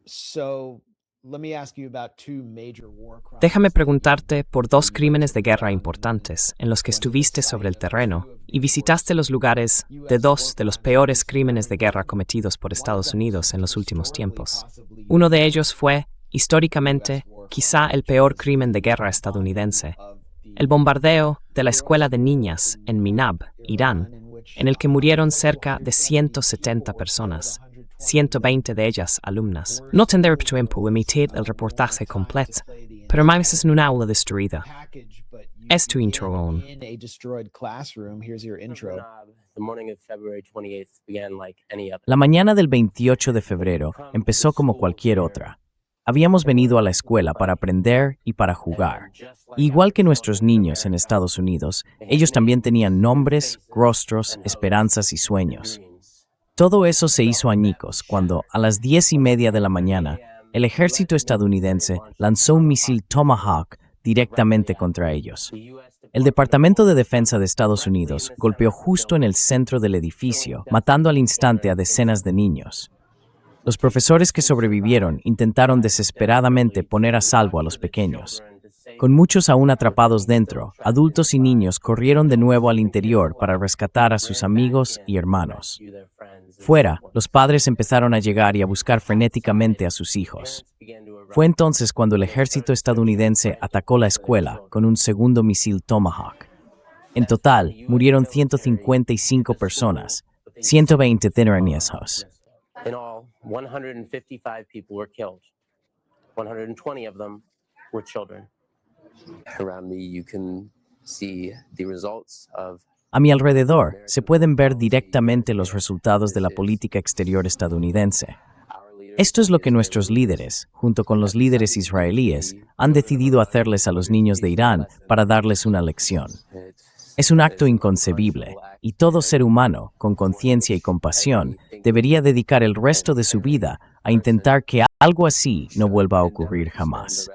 So let me ask you about two major war Déjame crimes that preguntarte por dos the crímenes U.S. de guerra done importantes en los que went to the estuviste sobre site el of two terreno of y the visitaste worst los lugares de U.S. war dos de los crimes peores against crímenes de guerra humanity. cometidos por One of Estados them was Unidos en los últimos historically tiempos. possibly Uno de the ellos fue, U.S. históricamente, war quizá crime, el which peor was crimen de the guerra bombing estadounidense, of el the bombardeo de la girls' escuela de school niñas en in Minab, Irán, Iran, in which en el que murieron close to cerca de 170 people 170 were killed, personas, 120 of them 120 de ellas alumnas. were No tendré tiempo de schoolgirls. emitir el We won't reportaje have time to completo, play the pero más entire es una aula destruida. package, but you Es tu intro begin aún. in a destroyed classroom. Here's your intro. The morning of February 28th began like any other. La mañana del 28 de febrero empezó como cualquier otra. Habíamos venido a la escuela para aprender y para jugar. Igual que nuestros niños en Estados Unidos, ellos también tenían nombres, rostros, esperanzas y sueños. Todo eso se hizo añicos cuando, a las 10:30 de la mañana, el ejército estadounidense lanzó un misil Tomahawk directamente contra ellos. El Departamento de Defensa de Estados Unidos golpeó justo en el centro del edificio, matando al instante a decenas de niños. Los profesores que sobrevivieron intentaron desesperadamente poner a salvo a los pequeños. Con muchos aún atrapados dentro, adultos y niños corrieron de nuevo al interior para rescatar a sus amigos y hermanos. Fuera, los padres empezaron a llegar y a buscar frenéticamente a sus hijos. Fue entonces cuando el ejército estadounidense atacó la escuela con un segundo misil Tomahawk. En total, murieron 155 personas, 120 niños. In all, 155 people were killed. 120 of them were children. Around me, you can see the results of A mi alrededor se pueden ver directamente los resultados de la política exterior estadounidense. Esto es lo que nuestros líderes, junto con los líderes israelíes, han decidido hacerles a los niños de Irán para darles una lección. Es un acto inconcebible, y todo ser humano, con conciencia y compasión, debería dedicar el resto de su vida a intentar que algo así no vuelva a ocurrir jamás.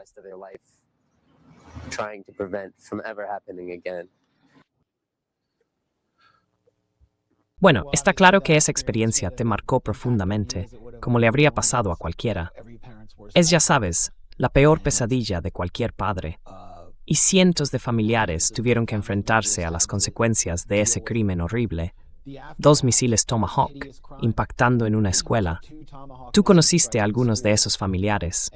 trying to prevent from ever happening again. Bueno, está claro que esa experiencia te marcó profundamente, como le habría pasado a cualquiera. Es, ya sabes, la peor pesadilla de cualquier padre. Y cientos de familiares tuvieron que enfrentarse a las consecuencias de ese crimen horrible. 2 misiles Tomahawk impactando en una escuela. Tú conociste a algunos de esos familiares.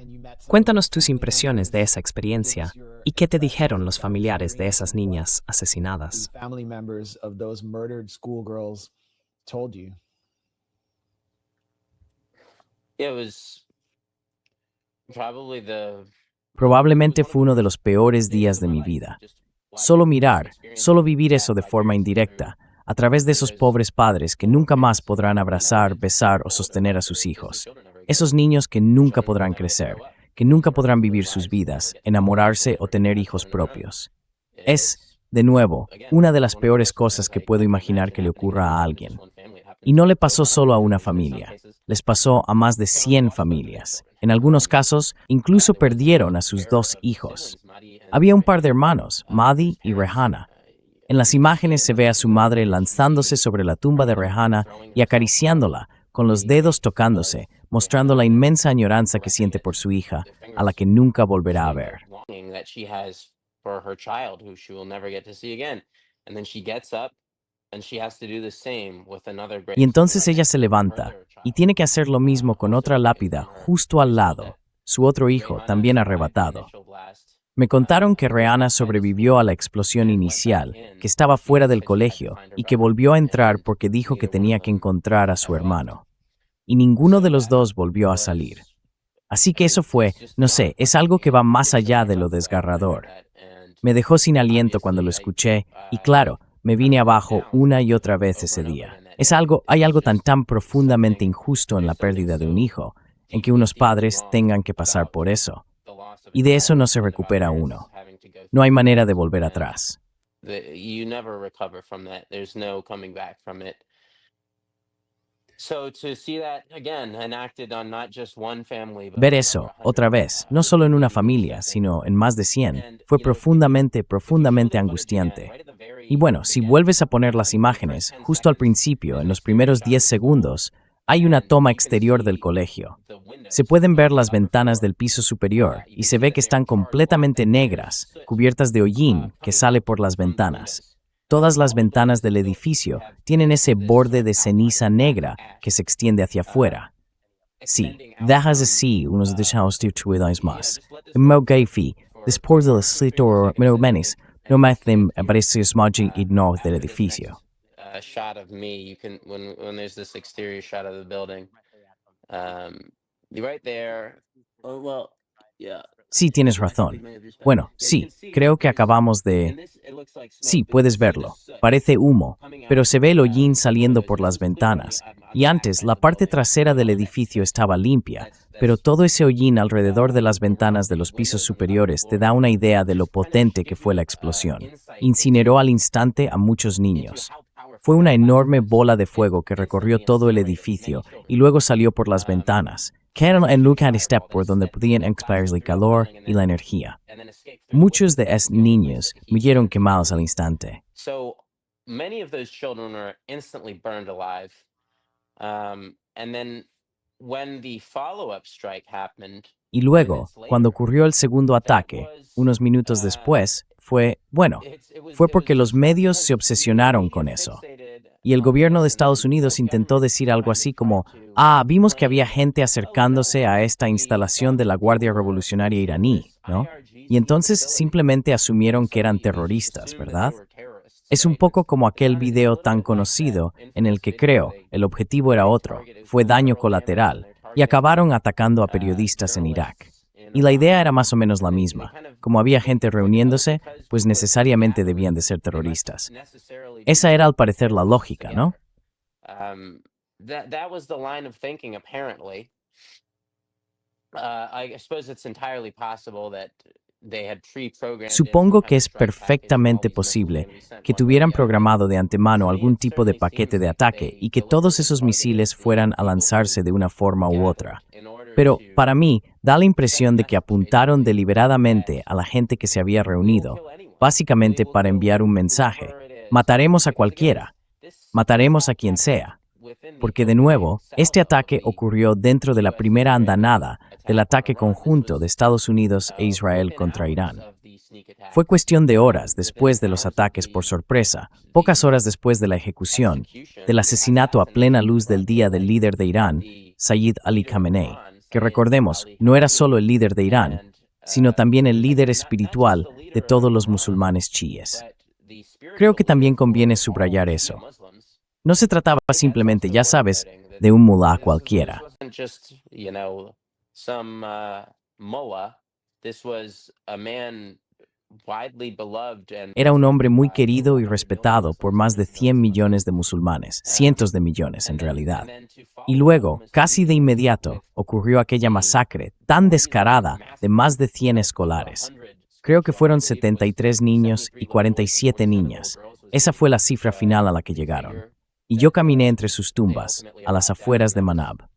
Cuéntanos tus impresiones de esa experiencia y qué te dijeron los familiares de esas niñas asesinadas. Family members of those murdered schoolgirls told you. It was probably Probablemente fue uno de los peores días de mi vida. Solo mirar, solo vivir eso de forma indirecta, a través de esos pobres padres que nunca más podrán abrazar, besar o sostener a sus hijos. Esos niños que nunca podrán crecer, que nunca podrán vivir sus vidas, enamorarse o tener hijos propios. Es, de nuevo, una de las peores cosas que puedo imaginar que le ocurra a alguien. Y no le pasó solo a una familia, les pasó a más de 100 familias. En algunos casos, incluso perdieron a sus 2 hijos. Había un par de hermanos, Mahdi y Rehana. En las imágenes se ve a su madre lanzándose sobre la tumba de Rehana y acariciándola, con los dedos tocándose, mostrando la inmensa añoranza que siente por su hija, a la que nunca volverá a ver. that she has for her child who she will never get to see again. And then she gets up and she has to do the same with another great. Y entonces ella se levanta y tiene que hacer lo mismo con otra lápida justo al lado, su otro hijo también arrebatado. Me contaron que Rehana sobrevivió a la explosión inicial, que estaba fuera del colegio y que volvió a entrar porque dijo que tenía que encontrar a su hermano. Y ninguno de los dos volvió a salir. Así que eso fue, no sé, es algo que va más allá de lo desgarrador. Me dejó sin aliento cuando lo escuché y claro, me vine abajo una y otra vez ese día. Hay algo tan profundamente injusto en la pérdida de un hijo, en que unos padres tengan que pasar por eso. Y de eso no se recupera uno. No hay manera de volver atrás. You never recover from that. There's no coming back from it. So to see that again enacted on not just one family, but Ver eso, otra vez, no solo en una familia, sino en más de 100, fue profundamente angustiante. Y bueno, si vuelves a poner las imágenes, justo al principio, en los primeros 10 segundos, Hay una toma exterior del colegio. Se pueden ver las ventanas del piso superior y se ve que están completamente negras, cubiertas de hollín que sale por las ventanas. Todas las ventanas del edificio tienen esse borde de ceniza negra que se extiende hacia afuera. Sí, dejas así unos deseos de tuidades más. Mo gaifi, después del escritor menos, no me hacen aparecer smudging y no del edificio. A shot of me, you can when there's this exterior shot of the building. Right there. Oh, well, yeah. Sí, tienes razón. Bueno, sí, creo que acabamos de... Sí, puedes verlo. Parece humo, pero se ve el hollín saliendo por las ventanas. Y antes, la parte trasera del edificio estaba limpia, pero todo ese hollín alrededor de las ventanas de los pisos superiores te da una idea de lo potente que fue la explosión. Incineró al instante a muchos niños. Fue una enorme bola de fuego que recorrió todo el edificio y luego salió por las ventanas. Quedaron en lugar de step por donde podían extraer el calor y la energía. Muchos de esos niños murieron quemados al instante. So many of those children were instantly burned alive. And then when the follow-up strike happened, Y luego, cuando ocurrió el segundo ataque, unos minutos después, fue porque los medios se obsesionaron con eso. Y el gobierno de Estados Unidos intentó decir algo así como, vimos que había gente acercándose a esta instalación de la Guardia Revolucionaria iraní, ¿no? Y entonces simplemente asumieron que eran terroristas, ¿verdad? Es un poco como aquel video tan conocido en el que creo el objetivo era otro, fue daño colateral, y acabaron atacando a periodistas en Irak. Y la idea era más o menos la misma. Como había gente reuniéndose, pues necesariamente debían de ser terroristas. Esa era al parecer la lógica, ¿no? That was the line of thinking, apparently. I suppose it's entirely possible that they had pre-programmed. Supongo que es perfectamente posible que tuvieran programado de antemano algún tipo de paquete de ataque y que todos esos misiles fueran a lanzarse de una forma u otra. Pero, para mí, da la impresión de que apuntaron deliberadamente a la gente que se había reunido, básicamente para enviar un mensaje. Mataremos a cualquiera. Mataremos a quien sea. Porque, de nuevo, este ataque ocurrió dentro de la primera andanada del ataque conjunto de Estados Unidos e Israel contra Irán. Fue cuestión de horas después de los ataques por sorpresa, pocas horas después de la ejecución, del asesinato a plena luz del día del líder de Irán, Sayyid Ali Khamenei, que recordemos, no era solo el líder de Irán, sino también el líder espiritual de todos los musulmanes chiíes. Creo que también conviene subrayar eso. No se trataba simplemente, ya sabes, de un mulá cualquiera. Era un hombre muy querido y respetado por más de 100 millones de musulmanes, cientos de millones en realidad. Y luego, casi de inmediato, ocurrió aquella masacre tan descarada de más de 100 escolares. Creo que fueron 73 niños y 47 niñas. Esa fue la cifra final a la que llegaron. Y yo caminé entre sus tumbas, a las afueras de Manab.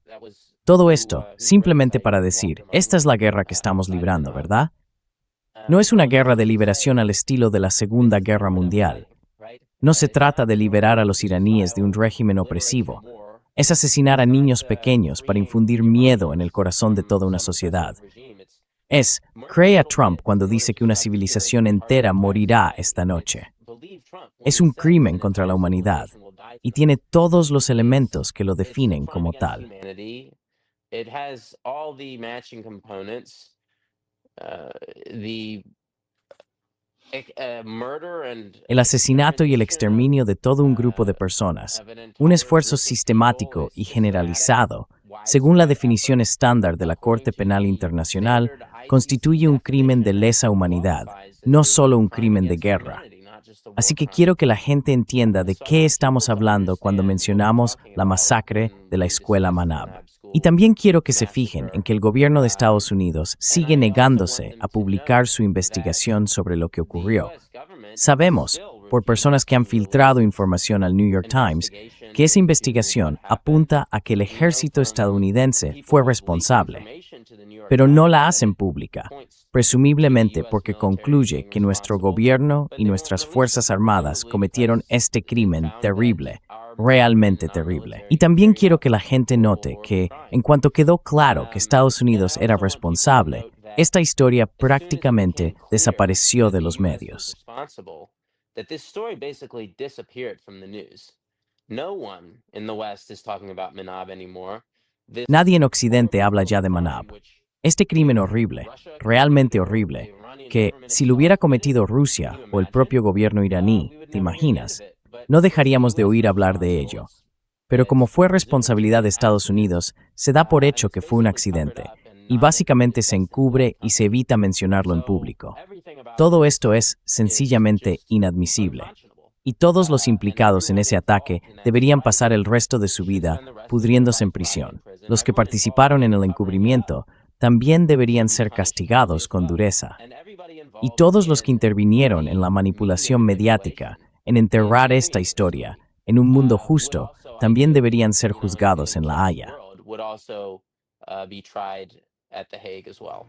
Todo esto, simplemente para decir, esta es la guerra que estamos librando, ¿verdad? No es una guerra de liberación al estilo de la Segunda Guerra Mundial. No se trata de liberar a los iraníes de un régimen opresivo. Es asesinar a niños pequeños para infundir miedo en el corazón de toda una sociedad. Cree a Trump cuando dice que una civilización entera morirá esta noche. Es un crimen contra la humanidad y tiene todos los elementos que lo definen como tal. It has all the matching components. El asesinato y el exterminio de todo un grupo de personas, un esfuerzo sistemático y generalizado, según la definición estándar de la Corte Penal Internacional, constituye un crimen de lesa humanidad, no solo un crimen de guerra. Así que quiero que la gente entienda de qué estamos hablando cuando mencionamos la masacre de la escuela Manab. Y también quiero que se fijen en que el gobierno de Estados Unidos sigue negándose a publicar su investigación sobre lo que ocurrió. Sabemos, por personas que han filtrado información al New York Times, que esa investigación apunta a que el ejército estadounidense fue responsable, pero no la hacen pública, presumiblemente porque concluye que nuestro gobierno y nuestras fuerzas armadas cometieron este crimen terrible, realmente terrible. Y también quiero que la gente note que, en cuanto quedó claro que Estados Unidos era responsable, esta historia prácticamente desapareció de los medios. That this story basically disappeared from the news. No one in the West is talking about Manab anymore. This Nadie en Occidente habla ya de horrible Manab. crime which Este crimen horrible, realmente horrible, que si lo hubiera cometido Rusia o el propio gobierno iraní, ¿te imaginas? No dejaríamos de oír hablar de ello. Pero como fue responsabilidad de Estados Unidos, se da por hecho que fue un accidente, y básicamente se encubre y se evita mencionarlo en público. Todo esto es sencillamente inadmisible. Y todos los implicados en ese ataque deberían pasar el resto de su vida pudriéndose en prisión. Los que participaron en el encubrimiento también deberían ser castigados con dureza. Y todos los que intervinieron en la manipulación mediática, en enterrar esta historia, en un mundo justo, también deberían ser juzgados en La Haya. would also be tried at The Hague as well.